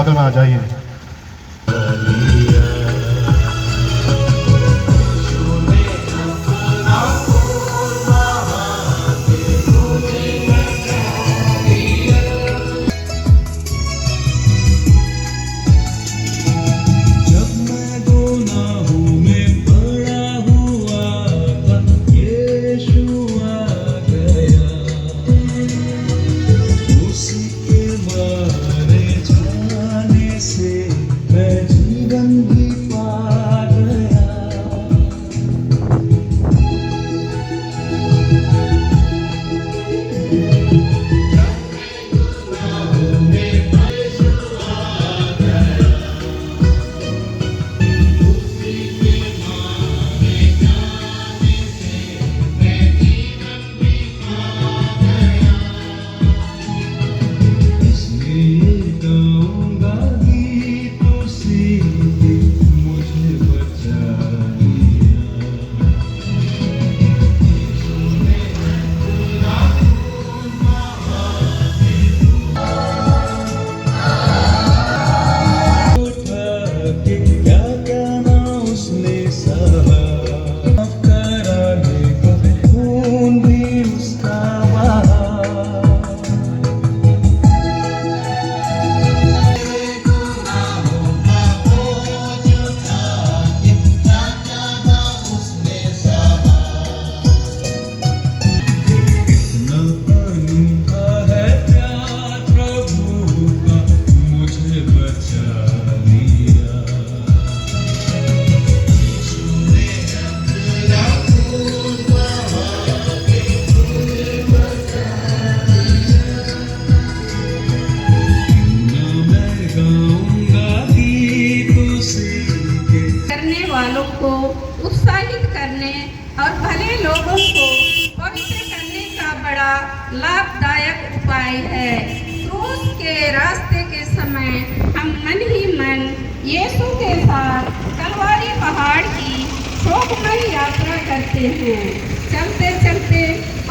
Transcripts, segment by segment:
स्वागत में आ जाइए। वालों को उत्साहित करने और भले लोगों को पवित्र करने का बड़ा लाभदायक उपाय है। क्रूस के रास्ते के समय हम मन ही मन यीशु के साथ कलवारी पहाड़ की शोकमय यात्रा करते हैं। चलते चलते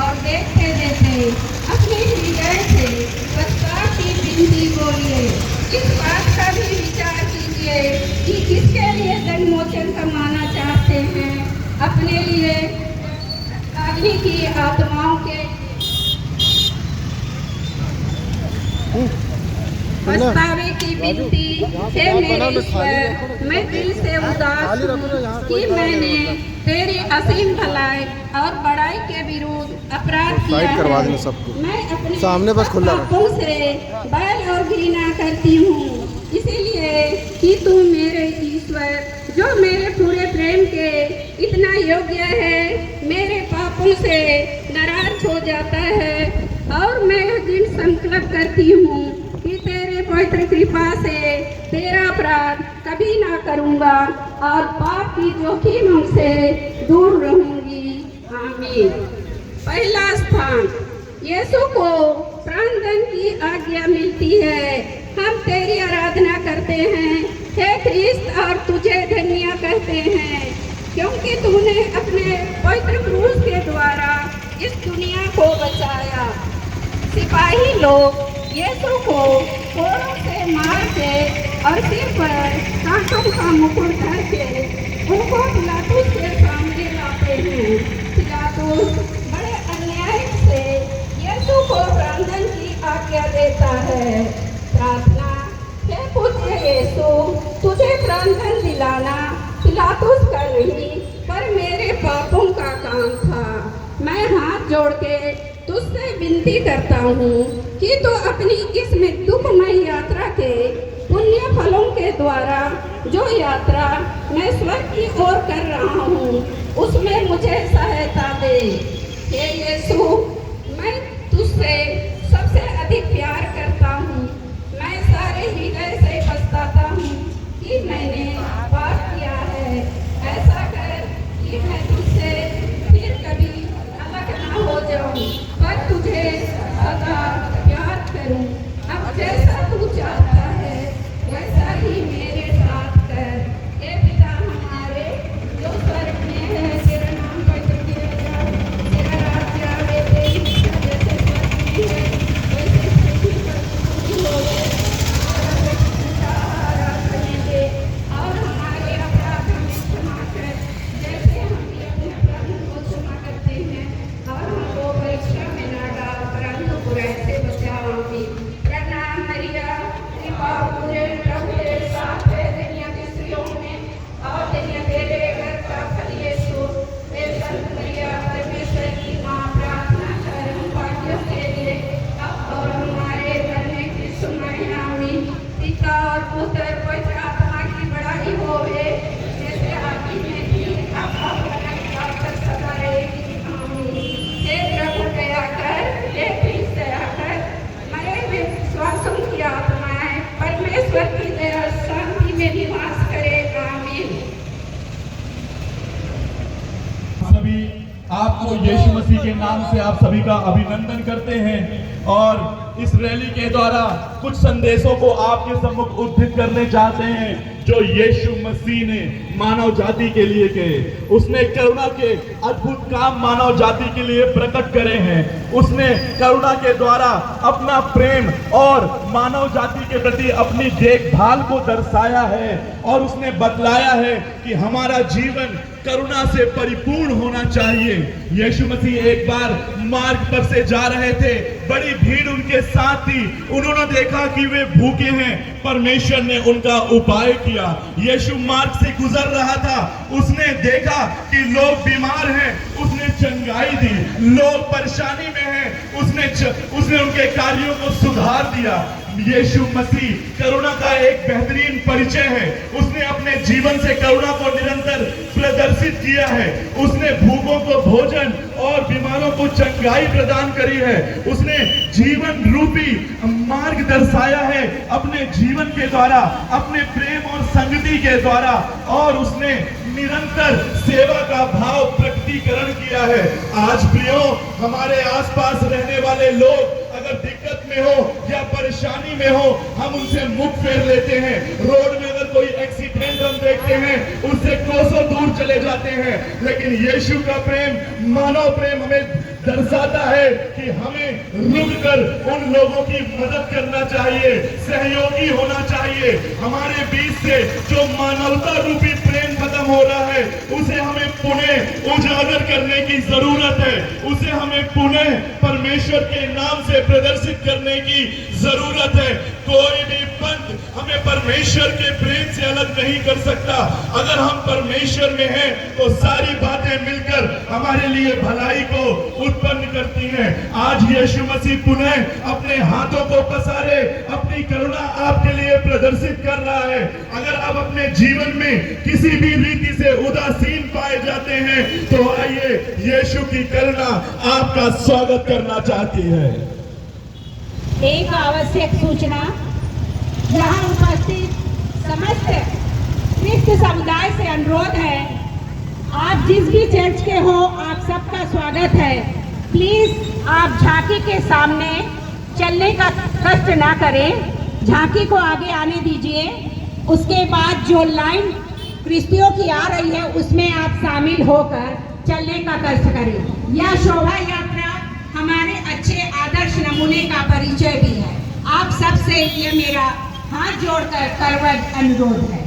और देखते देखते अपने हृदय से प्रस्ताव की बिंदी बोलिए। इस बात का भी विचार कीजिए कि किसके लिए दंडमोचन कमाना चाहते हैं। अपने लिए अग्नि की आत्माओं के पछतावे की विनती है। मेरे ईश्वर, मैं दिल से उदास हूँ कि मैंने तेरी असीम भलाई और बड़ाई के विरुद्ध अपराध किया है। मैं अपने सामने बस खुला पापों से बैर और घृणा करती हूँ, इसीलिए कि तू मेरे ईश्वर जो मेरे पूरे प्रेम के इतना योग्य है, मेरे पापों से नाराज हो जाता है और मैं दिन संकल्प करती हूँ कि तेरे पवित्र कृपा से तेरा अपराध कभी ना करूँगा और पाप की जोखिमों से दूर रहूँगी। आमीन। पहला स्थान, यीशु को प्राणदान की आज्ञा मिलती है। हम तेरी आराधना करते हैं हे ख्रिस्त और तुझे धन्य कहते हैं क्योंकि तूने अपने पवित्र क्रूस के द्वारा इस दुनिया को बचाया। सिपाही लोग यीशु को कोड़ों से मार के और सिर पर कांटों का मुकुट धर के उनको पिलातुस के सामने लाते हैं। पिलातुस बड़े अन्याय से यीशु को प्राणदान की आज्ञा देता है। प्रार्थना, हे पूज्य यीशु, तुझे प्राणदान दिलाना पिलातुस का नहीं पर मेरे पापों का काम था। मैं हाथ जोड़ के तुझसे विनती करता हूँ कि तू अपनी इस दुखमय यात्रा के पुण्य फलों के द्वारा जो यात्रा मैं स्वर्ग की ओर कर रहा हूँ उसमें मुझे सहायता दे। हे यीशु, मैं तुझसे सबसे अधिक प्यार करता हूँ। मैं सारे हृदय से पछताता हूँ कि मैंने पाप किया है। ऐसा कर कि मैं तुझसे फिर कभी अलग ना हो जाऊँ पर तुझे सदा प्यार करूं। अब जैसा तू चाहता है वैसा ही मेरे साथ कर। हे पिता हमारे जो स्वर्ग में है, तेरा नाम पवित्र किया जाए, तेरा राज्य आवे, तेरी इच्छा जैसे स्वर्ग में है पिता और पुत्र और पवित्र आत्मा की बड़ाई होवे, जैसे आदि में थी अब तक सदा रहेगी। आमीन। हे प्रभु दया कर, हे प्रिय दया कर, मरे हुए विश्वासों की आत्माएं परमेश्वर की दया शांति में निवास करे। आमीन। सभी आपको यीशु मसीह के नाम से आप सभी का अभिनंदन करते हैं और इस रैली के द्वारा कुछ संदेशों को आपके सम्मुख उद्धृत करने चाहते हैं जो यीशु मसीह ने मानव जाति के लिए किए। उसने करुणा के अद्भुत काम मानव जाति के लिए प्रकट करे हैं। उसने करुणा के द्वारा अपना प्रेम और मानव जाति के प्रति अपनी देखभाल को दर्शाया है और उसने बतलाया है कि हमारा जीवन करुणा से परिपूर्ण होना चाहिए। यीशु मसीह एक बार मार्ग पर से जा रहे थे, बड़ी भीड़ उनके साथ थी। उन्होंने देखा कि वे भूखे हैं, परमेश्वर ने उनका उपाय किया। यीशु मार्ग से गुजर रहा था, उसने देखा कि लोग बीमार हैं, उसने चंगाई दी। लोग परेशानी में हैं, उसने उनके कार्यों को सुधार दिया। यीशु मसीह करुणा का एक बेहतरीन परिचय है। उसने अपने जीवन से करुणा को निरंतर प्रदर्शित किया है। उसने भूखों को भोजन और बीमारों को चंगाई प्रदान करी है। उसने जीवन रूपी मार्ग दर्शाया है अपने जीवन के द्वारा, अपने प्रेम और संगति के द्वारा, और उसने निरंतर सेवा का भाव प्रकटीकरण किया है। आज प्रियो, हमारे आसपास रहने वाले लोग अगर दिक्कत में हो या परेशानी में हो, हम उनसे मुख फेर लेते हैं। रोड में अगर कोई एक्सीडेंट हम देखते हैं, उससे कोसों दूर चले जाते हैं। लेकिन यीशु का प्रेम, मानव प्रेम हमें दर्शाता है कि हमें रुककर उन लोगों की मदद करना चाहिए, सहयोगी होना चाहिए। हमारे बीच से जो मानवता रूपी प्रेम खत्म हो रहा है, उसे हमें पुनः उजागर करने की जरूरत है। उसे हमें पुनः परमेश्वर के नाम से प्रदर्शित करने की जरूरत है। कोई भी पंथ हमें परमेश्वर के प्रेम से अलग नहीं कर सकता। अगर हम परमेश्वर में हैं तो सारी बातें मिलकर हमारे लिए भलाई को उत्पन्न करती हैं। आज यीशु मसीह पुनः अपने हाथों को पसारे अपनी करुणा आपके लिए प्रदर्शित कर रहा है। अगर आप अपने जीवन में किसी भी रीति से उदासीन पाए जाते हैं तो आइए, यीशु की करुणा आपका स्वागत करना चाहती है। एक आवश्यक सूचना, यहाँ उपस्थित समस्त क्रिस्त समुदाय से अनुरोध है, आप जिस भी चर्च के हो, आप सबका स्वागत है। प्लीज आप झांकी के सामने चलने का कष्ट ना करें, झांकी को आगे आने दीजिए। उसके बाद जो लाइन क्रिस्तियों की आ रही है, उसमें आप शामिल होकर चलने का कष्ट करें। यह शोभा यात्रा हमारे अच्छे आदर्श नमूने का परिचय भी है। आप सबसे ये मेरा हाथ जोड़कर करवट अनुरोध है।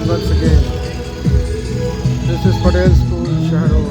Once again, this is Patel School, Shahrod.